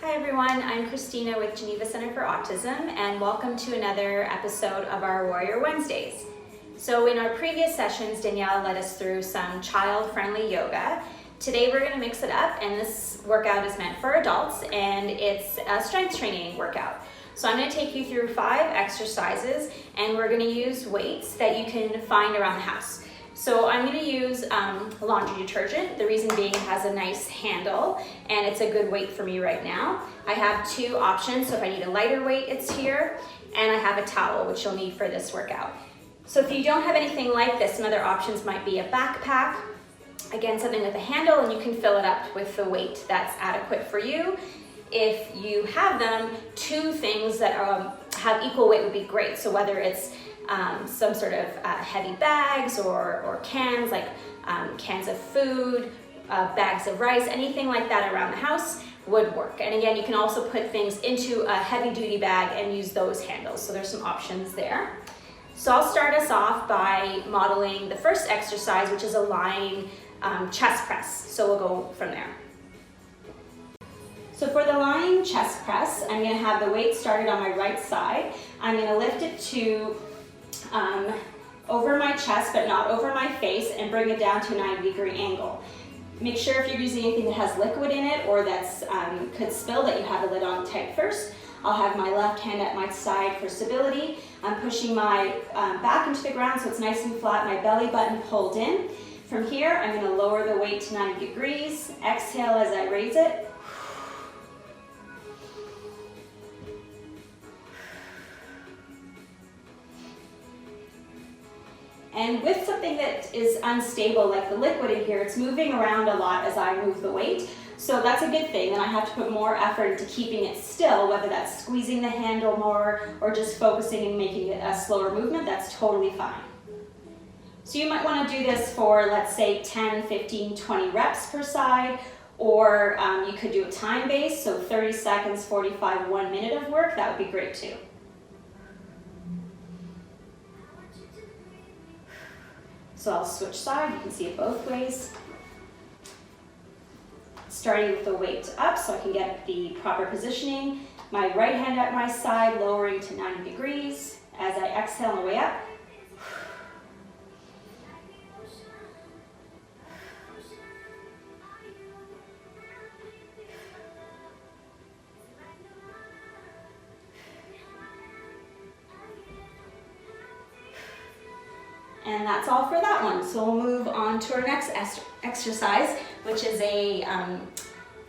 Hi everyone, I'm Christina with Geneva Center for Autism, and welcome to another episode of our Warrior Wednesdays. So in our previous sessions, Danielle led us through some child-friendly yoga. Today we're going to mix it up, and this workout is meant for adults, and it's a strength training workout. So I'm going to take you through 5 exercises, and we're going to use weights that you can find around the house. So I'm going to use laundry detergent. The reason being it has a nice handle and it's a good weight for me right now. I have 2 options, so if I need a lighter weight, it's here, and I have a towel, which you'll need for this workout. So if you don't have anything like this, some other options might be a backpack, again something with a handle, and you can fill it up with the weight that's adequate for you. If you have them, 2 things that have equal weight would be great. So whether it's some sort of heavy bags or cans, like cans of food, bags of rice, anything like that around the house would work. And again, you can also put things into a heavy duty bag and use those handles. So there's some options there. So I'll start us off by modeling the first exercise, which is a lying chest press. So we'll go from there. So for the lying chest press, I'm going to have the weight started on my right side. I'm going to lift it to over my chest, but not over my face, and bring it down to a 90-degree angle. Make sure if you're using anything that has liquid in it or that's could spill, that you have the lid on tight first. I'll have my left hand at my side for stability. I'm pushing my back into the ground so it's nice and flat, my belly button pulled in. From here, I'm going to lower the weight to 90 degrees. Exhale as I raise it. And with something that is unstable, like the liquid in here, it's moving around a lot as I move the weight. So that's a good thing, and I have to put more effort into keeping it still, whether that's squeezing the handle more or just focusing and making it a slower movement. That's totally fine. So you might want to do this for, let's say, 10, 15, 20 reps per side, or you could do a time base, so 30 seconds, 45, 1 minute of work. That would be great too. So I'll switch side, you can see it both ways. Starting with the weight up so I can get the proper positioning. My right hand at my side, lowering to 90 degrees. As I exhale on the way up. And that's all for that one. So we'll move on to our next exercise, which is a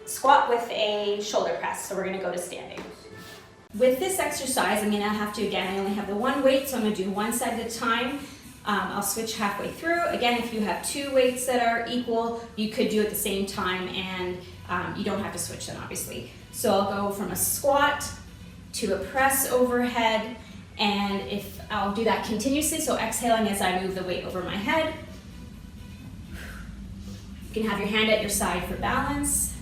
squat with a shoulder press. So we're going to go to standing. With this exercise, I'm going to have to, again, I only have the one weight, so I'm going to do one side at a time. I'll switch halfway through. Again, if you have 2 weights that are equal, you could do it at the same time, and you don't have to switch them, obviously. So I'll go from a squat to a press overhead, and if I'll do that continuously, so exhaling as I move the weight over my head. You can have your hand at your side for balance.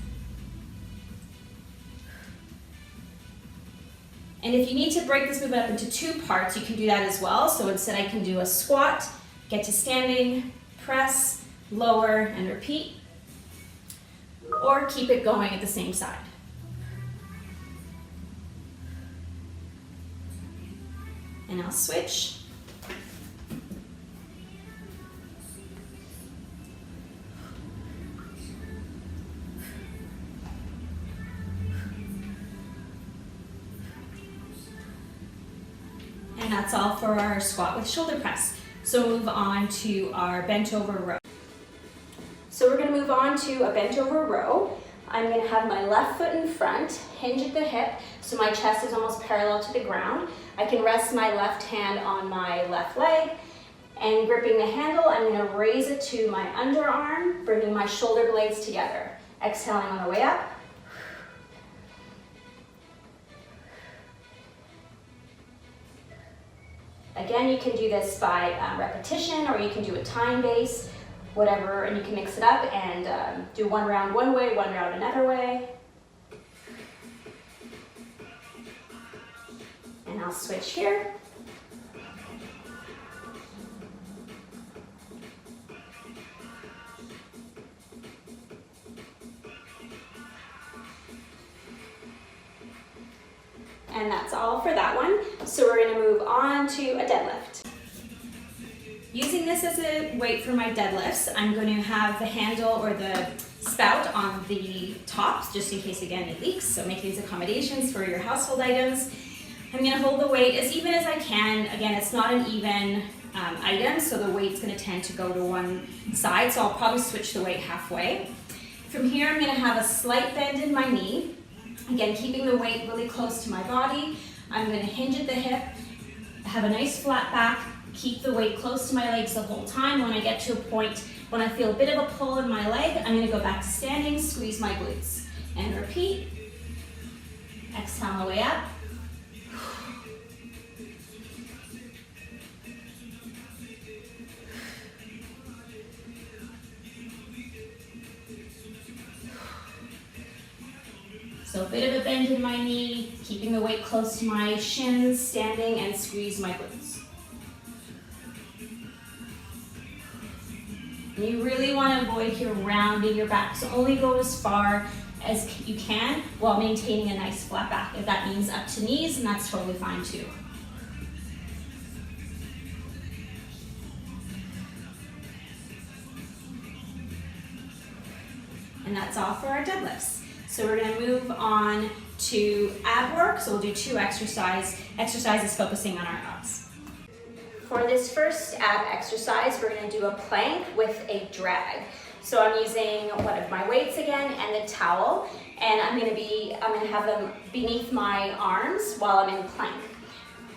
And if you need to break this movement up into 2 parts, you can do that as well. So instead I can do a squat, get to standing, press, lower, and repeat. Or keep it going at the same side. And I'll switch. And that's all for our squat with shoulder press. So move on to our bent over row. So we're going to move on to a bent over row. I'm going to have my left foot in front, hinge at the hip, so my chest is almost parallel to the ground. I can rest my left hand on my left leg, and gripping the handle, I'm going to raise it to my underarm, bringing my shoulder blades together. Exhaling on the way up. Again, you can do this by repetition, or you can do a time base, whatever, and you can mix it up and do one round one way, one round another way. And I'll switch here. And that's all for that one. So we're gonna move on to a deadlift. Using this as a weight for my deadlifts, I'm going to have the handle or the spout on the tops, just in case again it leaks, so make these accommodations for your household items. I'm going to hold the weight as even as I can. Again, it's not an even item, so the weight's going to tend to go to one side, so I'll probably switch the weight halfway. From here, I'm going to have a slight bend in my knee. Again, keeping the weight really close to my body. I'm going to hinge at the hip, have a nice flat back, keep the weight close to my legs the whole time. When I get to a point when I feel a bit of a pull in my leg, I'm going to go back to standing, squeeze my glutes, and repeat. Exhale on the way up. So a bit of a bend in my knee, keeping the weight close to my shins, standing, and squeeze my glutes. And you really want to avoid here rounding your back, so only go as far as you can while maintaining a nice flat back. If that means up to knees, and that's totally fine too. And that's all for our deadlifts. So we're going to move on to ab work. So we'll do 2 exercises focusing on our abs. For this first ab exercise, we're going to do a plank with a drag. So I'm using one of my weights again and a towel, and I'm going to have them beneath my arms while I'm in plank.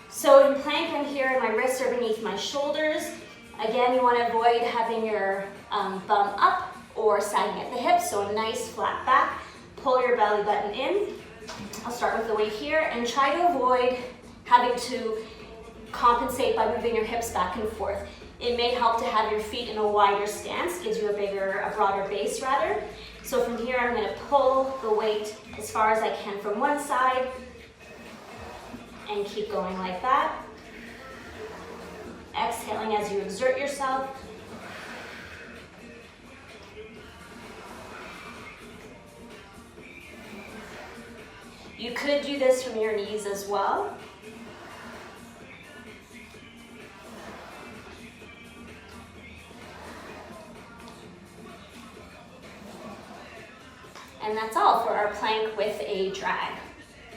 So in plank, I'm here and my wrists are beneath my shoulders. Again, you want to avoid having your bum up or sagging at the hips, so a nice flat back. Pull your belly button in. I'll start with the weight here and try to avoid having to compensate by moving your hips back and forth. It may help to have your feet in a wider stance, gives you a broader base rather. So from here, I'm going to pull the weight as far as I can from one side and keep going like that. Exhaling as you exert yourself. You could do this from your knees as well. And that's all for our plank with a drag.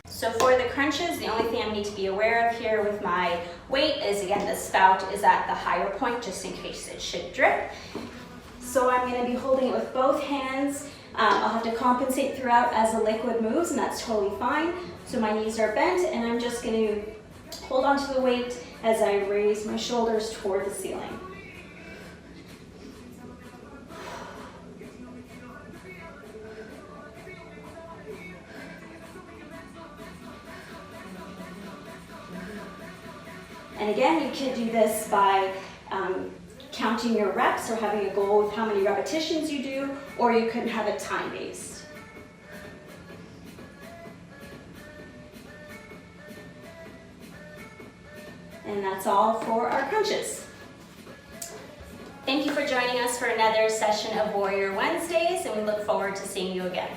So for the crunches, the only thing I need to be aware of here with my weight is, again, the spout is at the higher point just in case it should drip. So I'm going to be holding it with both hands. I'll have to compensate throughout as the liquid moves, and that's totally fine. So my knees are bent, and I'm just going to hold onto the weight as I raise my shoulders toward the ceiling. And again, you could do this by counting your reps or having a goal with how many repetitions you do, or you could have it time-based. And that's all for our crunches. Thank you for joining us for another session of Warrior Wednesdays, and we look forward to seeing you again.